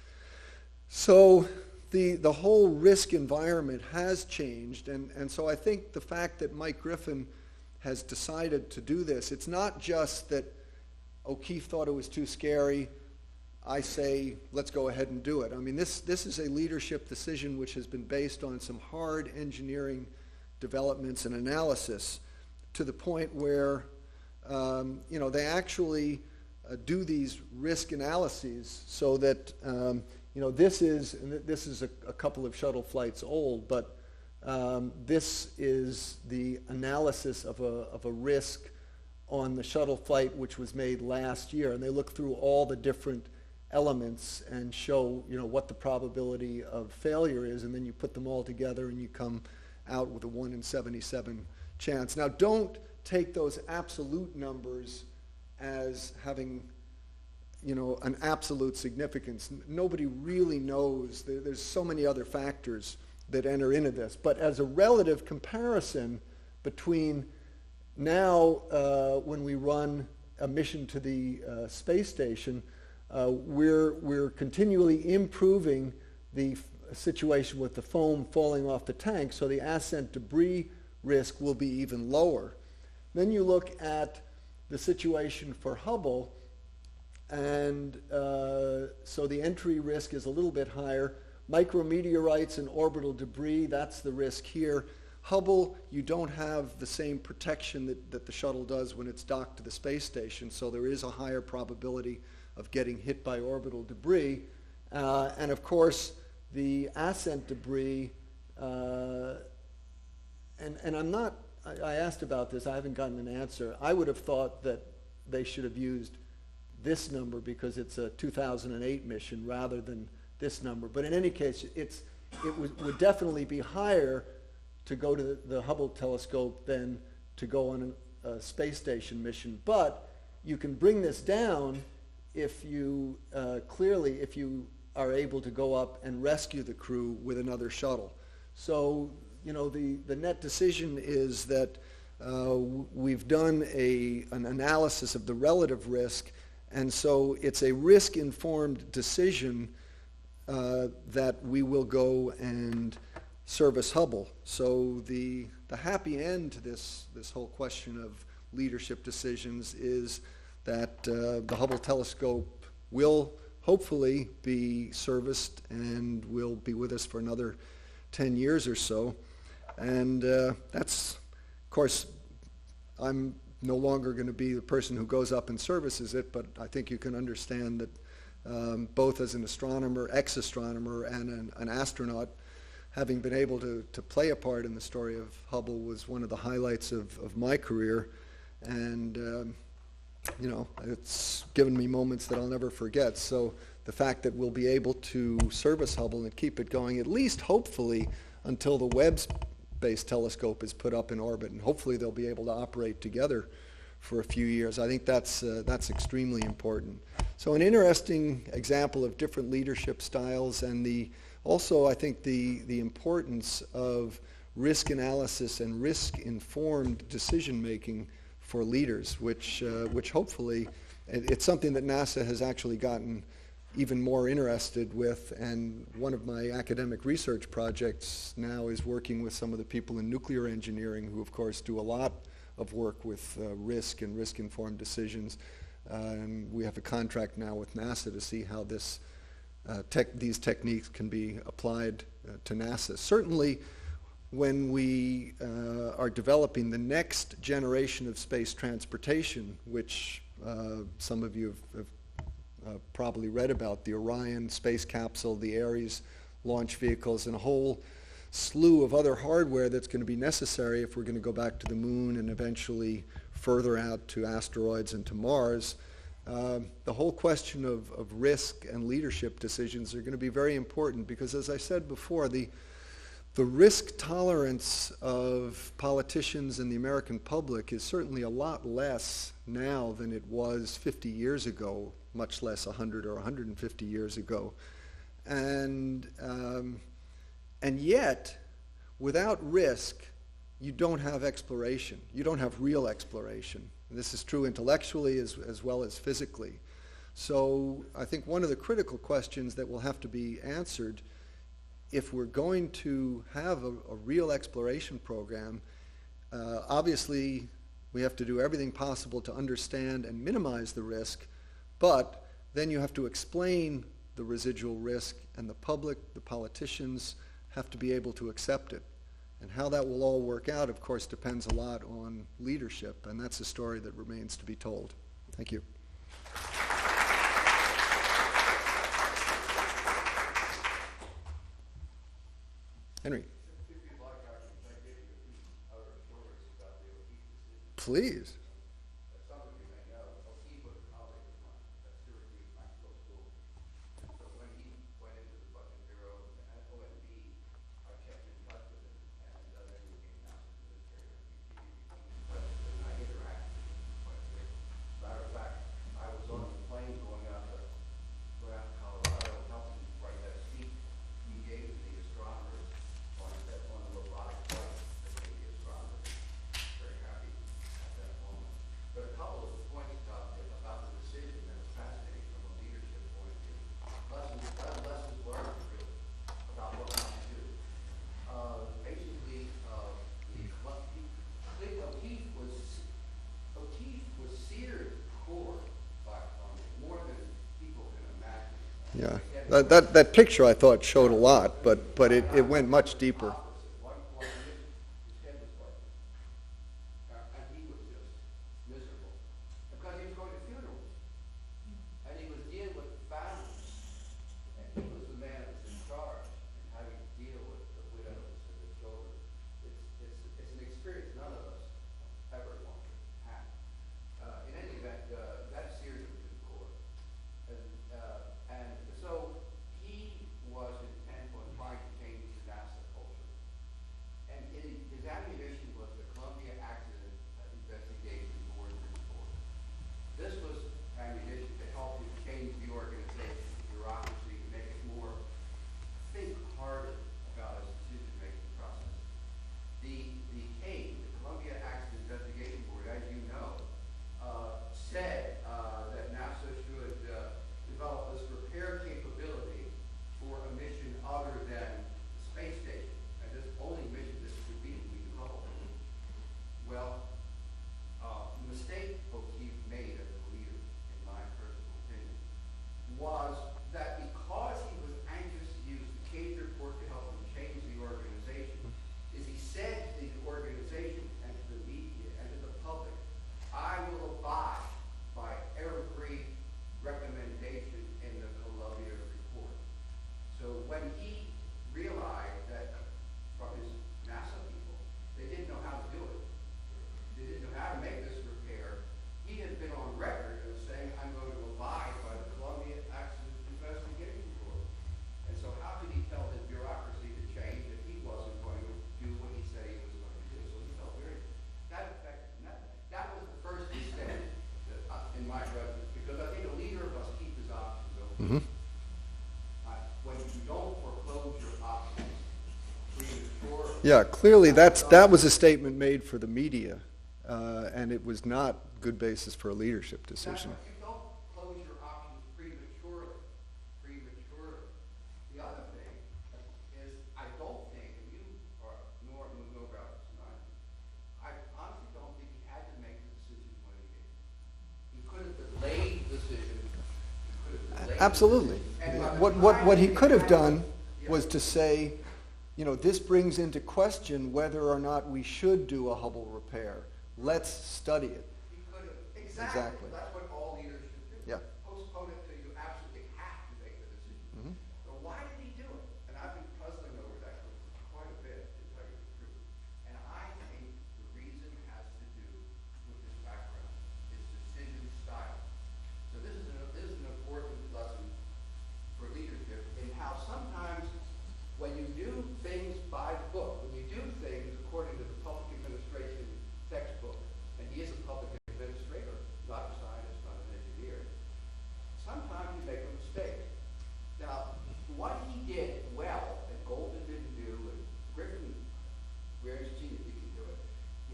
So the whole risk environment has changed, and so I think the fact that Mike Griffin has decided to do this, it's not just that O'Keefe thought it was too scary, I say let's go ahead and do it. I mean, this is a leadership decision which has been based on some hard engineering developments and analysis, to the point where they actually do these risk analyses so that this is a couple of shuttle flights old, but this is the analysis of a risk on the shuttle flight which was made last year, and they look through all the different elements and show what the probability of failure is, and then you put them all together and you come out with a 1 in 77 chance. Now, don't take those absolute numbers as having an absolute significance. Nobody really knows. There's so many other factors that enter into this. But as a relative comparison between now when we run a mission to the space station, we're continually improving the situation with the foam falling off the tank, so the ascent debris risk will be even lower. Then you look at the situation for Hubble, and so the entry risk is a little bit higher. Micrometeorites and orbital debris, that's the risk here. Hubble, you don't have the same protection that the shuttle does when it's docked to the space station, so there is a higher probability of getting hit by orbital debris. And of course, the ascent debris, and I asked about this, I haven't gotten an answer. I would have thought that they should have used this number because it's a 2008 mission rather than this number. But in any case, it would definitely be higher to go to the Hubble telescope than to go on a space station mission. But you can bring this down if you if you are able to go up and rescue the crew with another shuttle. So the net decision is that we've done an analysis of the relative risk, and so it's a risk-informed decision that we will go and service Hubble. So the happy end to this whole question of leadership decisions is that the Hubble telescope will hopefully be serviced and will be with us for another 10 years or so. And that's, of course, I'm no longer going to be the person who goes up and services it, but I think you can understand that both as an astronomer, ex-astronomer, and an astronaut, having been able to play a part in the story of Hubble was one of the highlights of my career. And, you know, it's given me moments that I'll never forget. So the fact that we'll be able to service Hubble and keep it going, at least hopefully until the Webb Space Telescope is put up in orbit, and hopefully they'll be able to operate together for a few years. I think that's extremely important. So an interesting example of different leadership styles, and also I think the importance of risk analysis and risk-informed decision-making for leaders, which hopefully it's something that NASA has actually gotten even more interested with. And one of my academic research projects now is working with some of the people in nuclear engineering who, of course, do a lot of work with risk and risk-informed decisions. And we have a contract now with NASA to see how these techniques can be applied to NASA. Certainly, when we are developing the next generation of space transportation, which some of you have probably read about, the Orion space capsule, the Ares launch vehicles, and a whole slew of other hardware that's going to be necessary if we're going to go back to the moon and eventually further out to asteroids and to Mars. The whole question of risk and leadership decisions are going to be very important because, as I said before, the risk tolerance of politicians and the American public is certainly a lot less now than it was 50 years ago, much less 100 or 150 years ago. And yet, without risk, you don't have exploration. You don't have real exploration. And this is true intellectually as well as physically. So I think one of the critical questions that will have to be answered if we're going to have a real exploration program, obviously we have to do everything possible to understand and minimize the risk, but then you have to explain the residual risk, and the public, the politicians, have to be able to accept it. And how that will all work out, of course, depends a lot on leadership, and that's a story that remains to be told. Thank you. Henry. Please. Yeah, that picture I thought showed a lot, but it went much deeper. Yeah, clearly that was a statement made for the media, and it was not good basis for a leadership decision. You don't close your options prematurely. The other thing is, I don't think, and you are know about this, and I honestly don't think he had to make the decision when he did. He could have delayed the decision. Absolutely. What he could have done was to say, you know, this brings into question whether or not we should do a Hubble repair. Let's study it. He could have. Exactly. That's what all leaders should do. Yeah. Postpone it till you absolutely have to make the decision. Mm-hmm. But why did he do it? And I've been puzzling over that for quite a bit, to tell you the truth. And I think the reason has to do with his background, his decision style. So this is an important lesson for leadership in how sometimes when you do things by the book, when you do things according to the public administration textbook, and he is a public administrator, not a scientist, not an engineer, sometimes you make a mistake. Now, what he did well, and Golden didn't do, and Griffin, where he's genius, he can do it,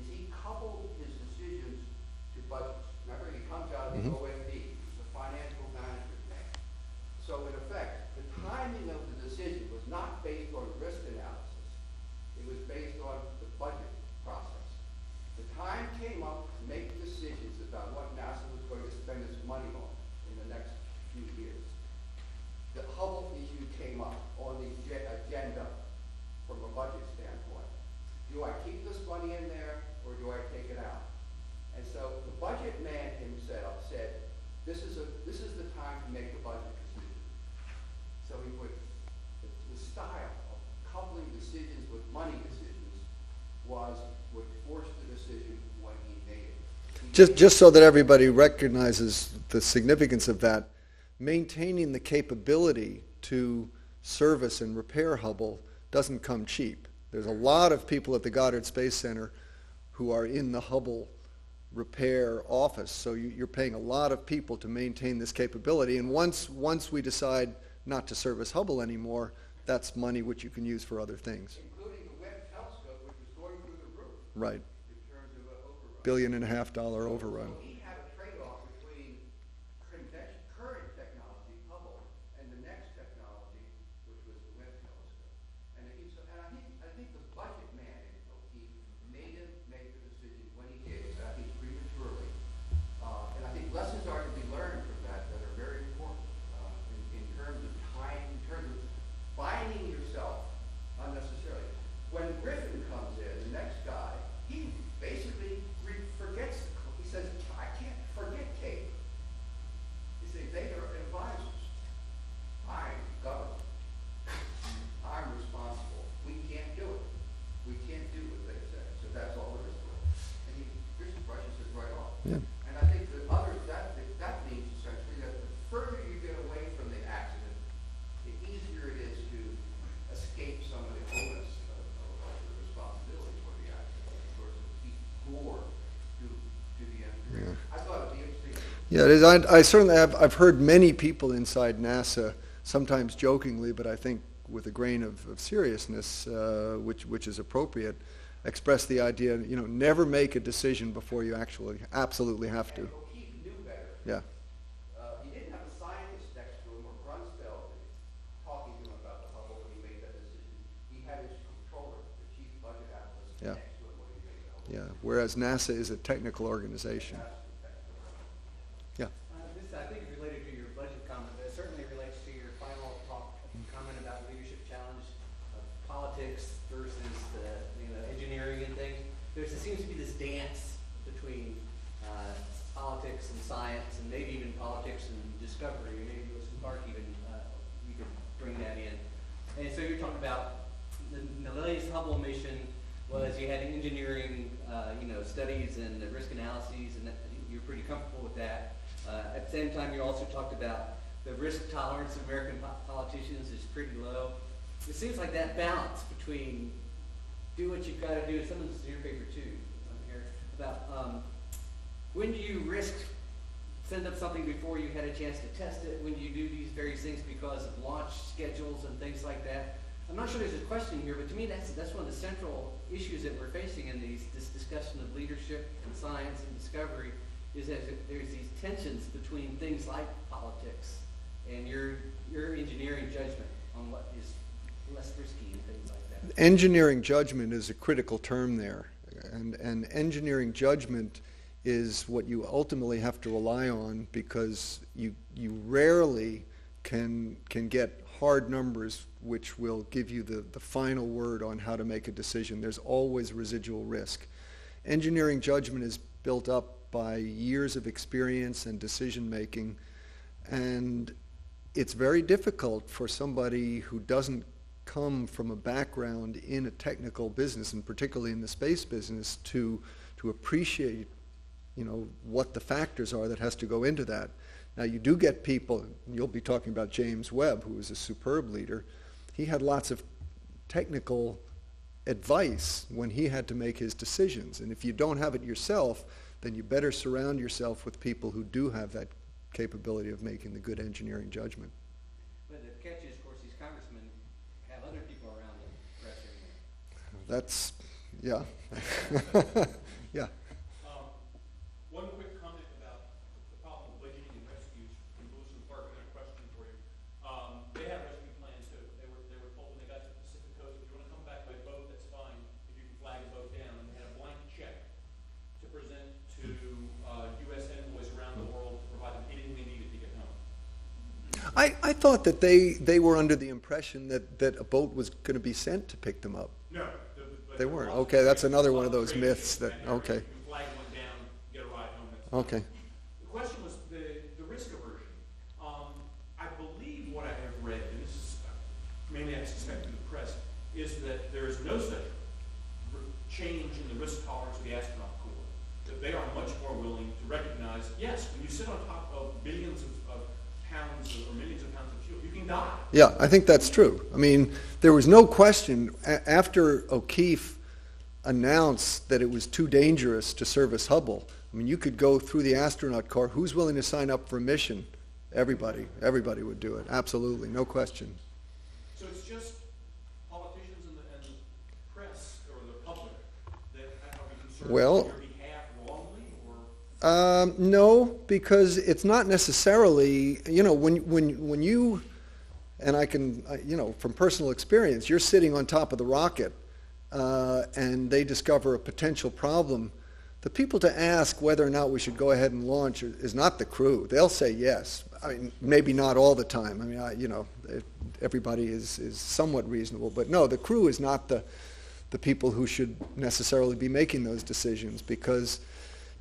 is he coupled his decisions to budgets. Remember, he comes out of the OMB, the financial management man. So in effect, the timing of the decision was not based on risk analysis. It was based on the budget process. The time came up to make decisions about what NASA was going to spend its money on in the next few years. The Hubble issue came up on the agenda from a budget standpoint. Do I keep this money in there or do I take it out? And so the budget man himself said, this is the time to make the budget decision. So he put the style of coupling decisions with money decisions was what forced the decision when he made it. Just so that everybody recognizes the significance of that, maintaining the capability to service and repair Hubble doesn't come cheap. There's a lot of people at the Goddard Space Center who are in the Hubble repair office, so you're paying a lot of people to maintain this capability, and once we decide not to service Hubble anymore, that's money which you can use for other things. Including the Webb telescope, which was going through the roof. Right. In terms of an overrun. $1.5 billion overrun. So he had a trade-off between current technology, Hubble, and the next technology, which was the Webb telescope. And I think the budget man in O'Keefe made him make the decision when he did, I think prematurely. And I think lessons are to be learned from that are very important in terms of time, in terms of binding yourself unnecessarily. When Griffin comes in, the next guy, he basically forgets. He says, I can't forget Kate. He says, they are advisors. I'm government. I'm responsible. We can't do it. We can't do what they say. So that's all there is to it. And Christian brushes it right off. Yeah. And I think that means essentially that the further you get away from the accident, the easier it is to escape some of the onus of the responsibility for the accident, of course, to keep more to the engineer. I thought it'd be interesting. Yeah, it is. I certainly have. I've heard many people inside NASA, sometimes jokingly, but I think with a grain of seriousness, which is appropriate, express the idea. You know, never make a decision before you actually absolutely have to. And O'Keefe knew better. Yeah. He didn't have a scientist next to him or Grunsfeld talking to him about the Hubble when he made that decision. He had his controller, the chief budget analyst, Yeah. next to him when he made the Hubble. Yeah. Whereas NASA is a technical organization. Yeah. This, I think, is related to your budget comment, but it certainly relates to your final comment about leadership challenge of politics versus the engineering and things. There seems to be this dance between politics and science, and maybe even politics and discovery, or maybe Lewis and Clark even, you could bring that in. And so you're talking about the latest Hubble mission was you had engineering, studies and risk analyses, and you're pretty comfortable with that. At the same time, you also talked about the risk tolerance of American politicians is pretty low. It seems like that balance between do what you've got to do. Some of this is your paper too, here, about when do you send up something before you had a chance to test it? When do you do these various things because of launch schedules and things like that? I'm not sure there's a question here, but to me that's one of the central issues that we're facing in this discussion of leadership and science and discovery, is that there's these tensions between things like politics and your engineering judgment on what is less risky and things like that. Engineering judgment is a critical term there, and engineering judgment is what you ultimately have to rely on, because you rarely can get hard numbers which will give you the final word on how to make a decision. There's always residual risk. Engineering judgment is built up by years of experience and decision making, and it's very difficult for somebody who doesn't come from a background in a technical business, and particularly in the space business, to appreciate, what the factors are that has to go into that. Now, you do get people, you'll be talking about James Webb, who was a superb leader. He had lots of technical advice when he had to make his decisions, and if you don't have it yourself, then you better surround yourself with people who do have that capability of making the good engineering judgment. But the catch is, of course, these congressmen have other people around them pressuring them. That's, yeah. Yeah. One quick comment about the problem of budgeting and rescues from Lewis and Clark, and a question for you. They have rescue plans too. They were told when they got to the Pacific coast, if you want to come back by boat, that's fine, if you can flag a boat down. And they had a blank check to present to U.S. envoys around the world to provide them anything they needed to get home. I thought that they were under the impression that a boat was going to be sent to pick them up. No. They weren't. Okay, that's another one of those myths that, okay. You flag one down, get a ride home. That's Okay. The question was the risk aversion. I believe what I have read, and this is mainly I suspect through the press, is that there is no such change in the risk tolerance of the astronaut corps. That they are much more willing to recognize, yes, when you sit on top of billions of pounds or millions of pounds of fuel, you can die. Yeah, I think that's true. I mean, there was no question after O'Keefe announced that it was too dangerous to service Hubble. I mean, you could go through the astronaut corps. Who's willing to sign up for a mission? Everybody. Everybody would do it. Absolutely, no question. So it's just politicians and the press or the public that are concerned Well, on your behalf wrongly, or? No, because it's not necessarily, when you, and I can, from personal experience, you're sitting on top of the rocket and they discover a potential problem. The people to ask whether or not we should go ahead and launch is not the crew. They'll say yes. I mean, maybe not all the time. I mean, everybody is somewhat reasonable, but no, the crew is not the people who should necessarily be making those decisions, because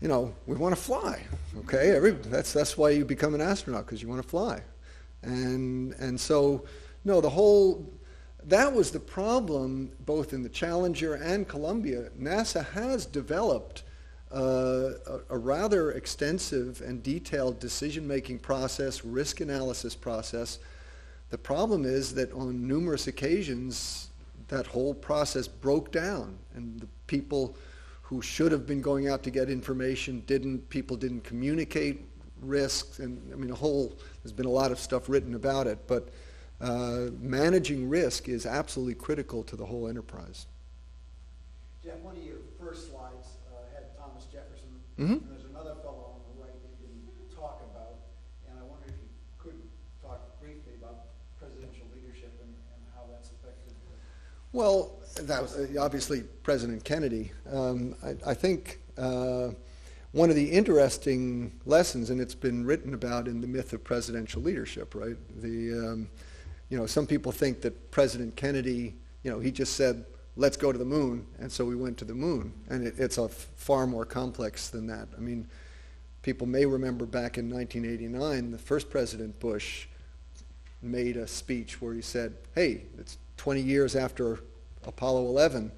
we want to fly, okay? That's why you become an astronaut, because you want to fly. And so, no, that was the problem both in the Challenger and Columbia. NASA has developed a rather extensive and detailed decision-making process, risk analysis process. The problem is that on numerous occasions, that whole process broke down, and the people who should have been going out to get information people didn't communicate risks, and I mean, there's been a lot of stuff written about it, but managing risk is absolutely critical to the whole enterprise. Jeff, one of your first slides had Thomas Jefferson, Mm-hmm. and there's another fellow on the right that you didn't talk about, and I wonder if you could talk briefly about presidential leadership and how that's affected. Well, that was obviously President Kennedy. I think one of the interesting lessons, and it's been written about in the myth of presidential leadership, right? Some people think that President Kennedy, he just said, let's go to the moon, and so we went to the moon. And it's far more complex than that. I mean, people may remember back in 1989, the first President Bush made a speech where he said, hey, it's 20 years after Apollo 11,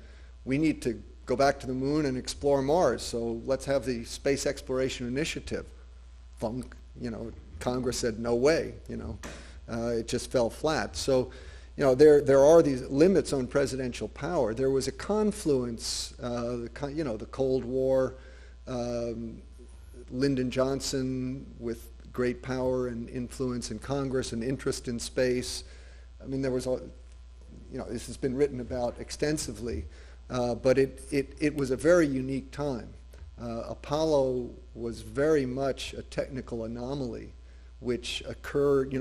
we need to go back to the moon and explore Mars, so let's have the Space Exploration Initiative. Congress said, no way, it just fell flat. So, there are these limits on presidential power. There was a confluence, the Cold War, Lyndon Johnson with great power and influence in Congress and interest in space. I mean, there was this has been written about extensively, but it was a very unique time. Apollo was very much a technical anomaly, which occurred,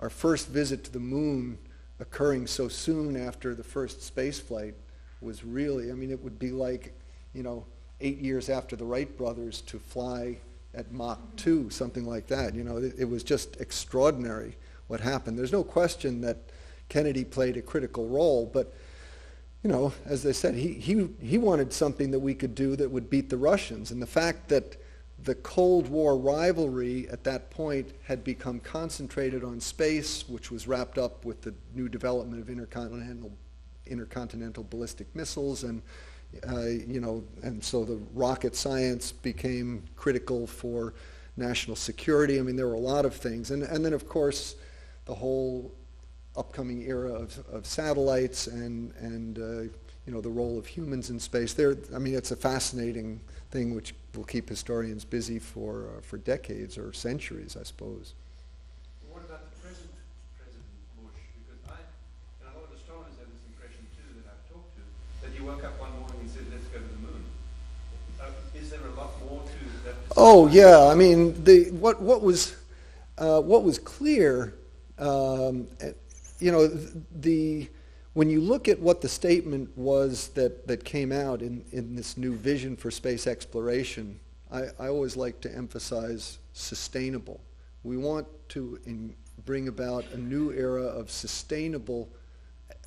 our first visit to the moon occurring so soon after the first space flight was really, it would be like, 8 years after the Wright brothers to fly at Mach 2, something like that. It was just extraordinary what happened. There's no question that Kennedy played a critical role, but as they said, he wanted something that we could do that would beat the Russians. And the fact that the Cold War rivalry at that point had become concentrated on space, which was wrapped up with the new development of intercontinental ballistic missiles, and and so the rocket science became critical for national security. There were a lot of things, and then of course the whole upcoming era of satellites and the role of humans in space. It's a fascinating thing which will keep historians busy for decades or centuries, I suppose. What about the present President Bush? Because and a lot of astronomers have this impression too that I've talked to, that he woke up one morning and said, "Let's go to the moon." Is there a lot more to that? Oh yeah, what was clear. When you look at what the statement was that came out in this new vision for space exploration, I always like to emphasize sustainable. We want to bring about a new era of sustainable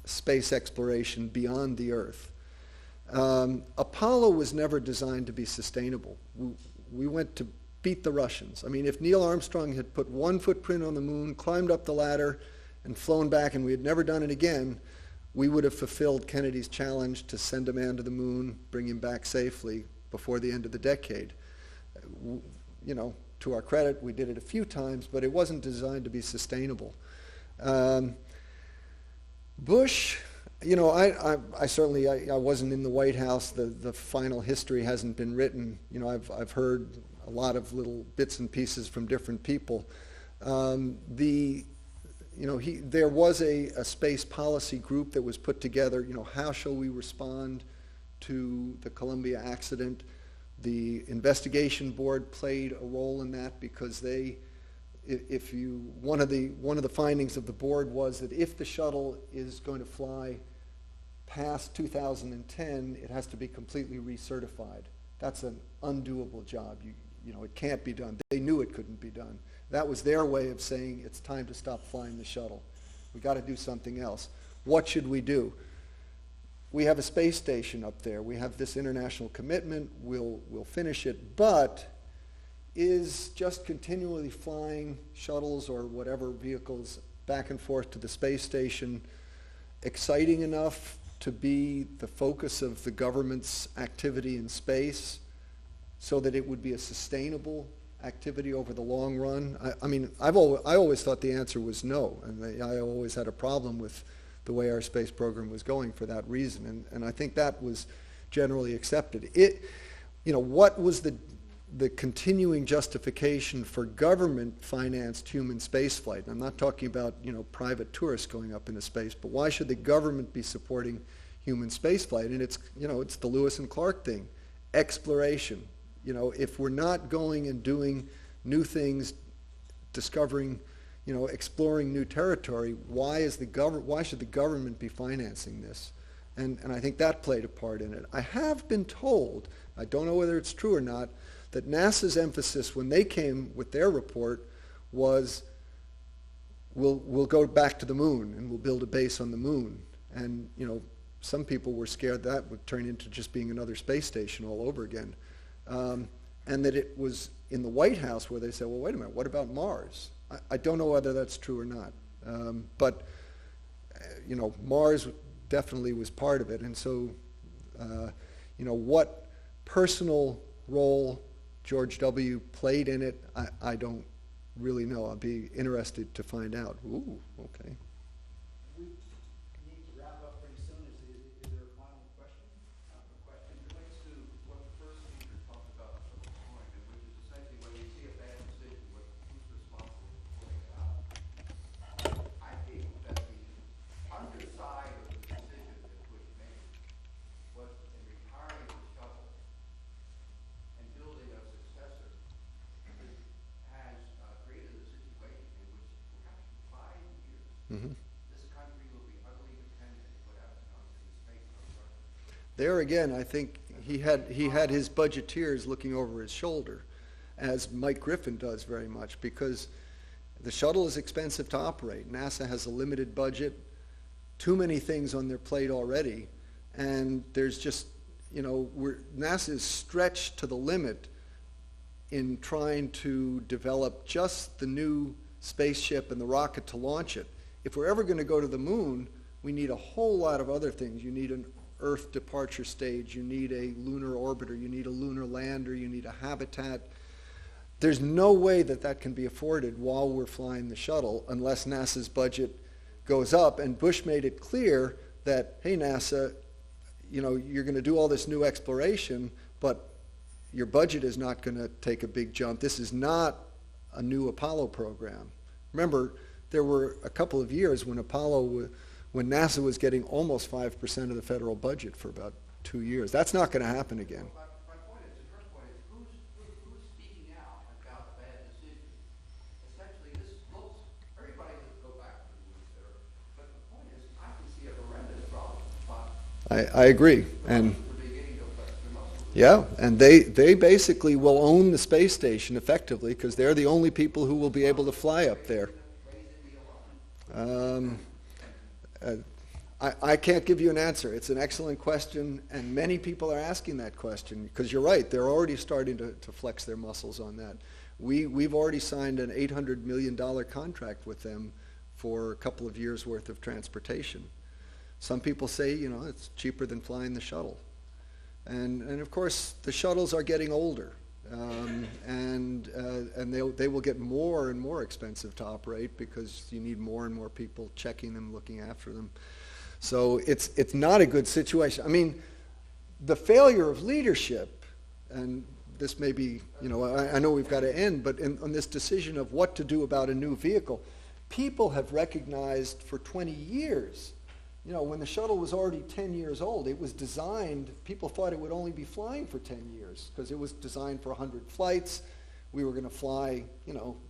space exploration beyond the Earth. Apollo was never designed to be sustainable. We went to beat the Russians. If Neil Armstrong had put one footprint on the moon, climbed up the ladder, and flown back, and we had never done it again, we would have fulfilled Kennedy's challenge to send a man to the moon, bring him back safely before the end of the decade. To our credit, we did it a few times, but it wasn't designed to be sustainable. Bush, I certainly wasn't in the White House. The final history hasn't been written. I've heard a lot of little bits and pieces from different people. There was a space policy group that was put together. How shall we respond to the Columbia accident? The investigation board played a role in that because one of the findings of the board was that if the shuttle is going to fly past 2010, it has to be completely recertified. That's an undoable job. It can't be done. They knew it couldn't be done. That was their way of saying it's time to stop flying the shuttle. We got to do something else. What should we do? We have a space station up there. We have this international commitment. We'll finish it. But is just continually flying shuttles or whatever vehicles back and forth to the space station exciting enough to be the focus of the government's activity in space so that it would be a sustainable activity over the long run? I always thought the answer was no, and I always had a problem with the way our space program was going for that reason, and I think that was generally accepted. What was the continuing justification for government-financed human spaceflight? I'm not talking about private tourists going up into space, but why should the government be supporting human spaceflight? And it's the Lewis and Clark thing, exploration. If we're not going and doing new things, discovering, exploring new territory, why should the government be financing this? And I think that played a part in it. I have been told, I don't know whether it's true or not, that NASA's emphasis when they came with their report was we'll go back to the moon and we'll build a base on the moon. And some people were scared that would turn into just being another space station all over again. And that it was in the White House where they said, well, wait a minute, what about Mars? I don't know whether that's true or not. But Mars definitely was part of it. And so, what personal role George W. played in it, I don't really know. I'll be interested to find out. Ooh, okay. We need to wrap up pretty soon. Is there a final question? The question relates to what the first speaker talked about of the coin, which is essentially when you see a bad decision, who's responsible for pulling it out. I think that the underside There again, I think he had his budgeteers looking over his shoulder, as Mike Griffin does very much, because the shuttle is expensive to operate. NASA has a limited budget, too many things on their plate already, and there's just, NASA is stretched to the limit in trying to develop just the new spaceship and the rocket to launch it. If we're ever going to go to the moon, we need a whole lot of other things. You need an Earth departure stage, you need a lunar orbiter, you need a lunar lander, you need a habitat. There's no way that that can be afforded while we're flying the shuttle unless NASA's budget goes up. And Bush made it clear that, hey, NASA, you're going to do all this new exploration, but your budget is not going to take a big jump. This is not a new Apollo program. Remember, there were a couple of years when NASA was getting almost 5% of the federal budget for about 2 years. That's not going to happen again. My point is, her point is, who's speaking out about bad decisions? Essentially, this looks, everybody would go back to the moon there, but the point is, I can see a horrendous problem. I agree. And yeah, and they basically will own the space station effectively because they're the only people who will be able to fly up there. I can't give you an answer. It's an excellent question, and many people are asking that question because you're right. They're already starting to flex their muscles on that. We've already signed an $800 million contract with them for a couple of years' worth of transportation. Some people say, it's cheaper than flying the shuttle. And of course, the shuttles are getting older, and they will get more and more expensive to operate because you need more and more people checking them, looking after them. So it's not a good situation. I mean, the failure of leadership, and this may be, I know we've got to end, but on this decision of what to do about a new vehicle, people have recognized for 20 years. When the shuttle was already 10 years old, it was designed, people thought it would only be flying for 10 years because it was designed for 100 flights. We were going to fly,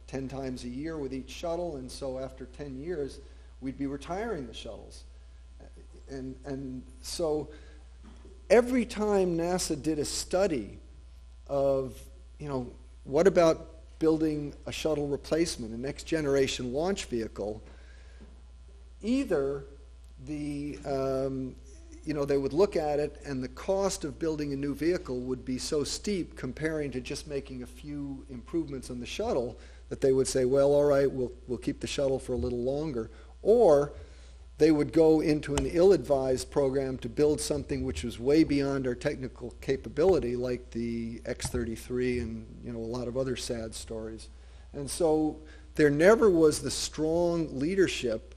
10 times a year with each shuttle, and so after 10 years, we'd be retiring the shuttles. And so every time NASA did a study of, what about building a shuttle replacement, a next generation launch vehicle, either they would look at it and the cost of building a new vehicle would be so steep comparing to just making a few improvements on the shuttle that they would say, well, all right, we'll keep the shuttle for a little longer. Or they would go into an ill-advised program to build something which was way beyond our technical capability, like the X-33 and a lot of other sad stories. And so there never was the strong leadership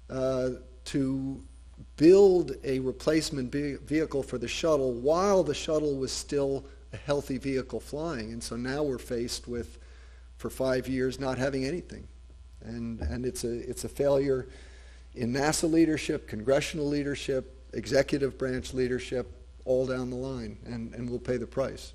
to build a replacement vehicle for the shuttle while the shuttle was still a healthy vehicle flying. And so now we're faced with, for 5 years, not having anything. And it's a failure in NASA leadership, congressional leadership, executive branch leadership, all down the line, and we'll pay the price.